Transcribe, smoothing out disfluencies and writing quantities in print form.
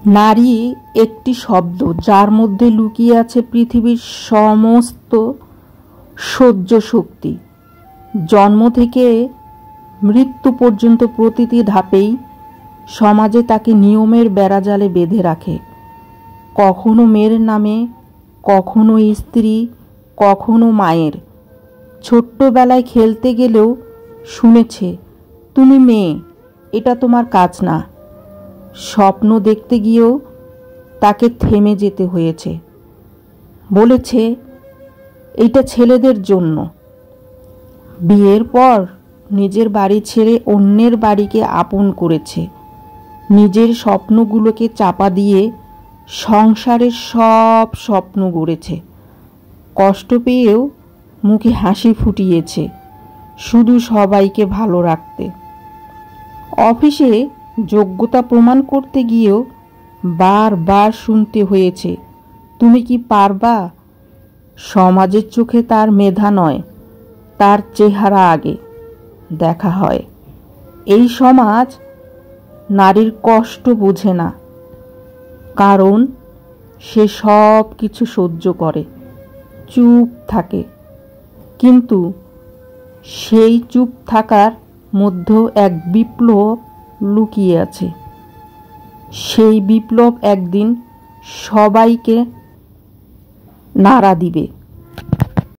নারী একটি শব্দ, যার মধ্যে লুকিয়ে আছে পৃথিবীর সমস্ত সহ্য শক্তি। জন্ম থেকে মৃত্যু পর্যন্ত প্রতিটি ধাপেই সমাজে তাকে নিয়মের বেড়াজালে বেঁধে রাখে। কখনো মেয়ের নামে, কখনো স্ত্রী, কখনো মায়ের। ছোট্টবেলায় খেলতে গেলেও শুনেছে, তুমি মেয়ে, এটা তোমার কাজ না। স্বপ্ন দেখতে গিয়েও তাকে থেমে যেতে হয়েছে। বলেছে, এইটা ছেলেদের জন্য। বিয়ের পর নিজের বাড়ি ছেড়ে অন্যের বাড়িকে আপন করেছে। নিজের স্বপ্নগুলোকে চাপা দিয়ে সংসারের সব স্বপ্ন গড়েছে। কষ্ট পেয়েও মুখে হাসি ফুটিয়েছে, শুধু সবাইকে ভালো রাখতে। অফিসে যোগ্যতা প্রমাণ করতে গিয়েও বারবার শুনতে হয়েছে, তুমি কি পারবা? সমাজের চোখে তার মেধা নয়, তার চেহারা আগে দেখা হয়। এই সমাজ নারীর কষ্ট বোঝে না, কারণ সে সব কিছু সহ্য করে, চুপ থাকে। কিন্তু সেই চুপ থাকার মধ্যেও এক বিপ্লব লুকিয়ে আছে। সেই বিপ্লব একদিন সবাইকে নাড়া দিবে।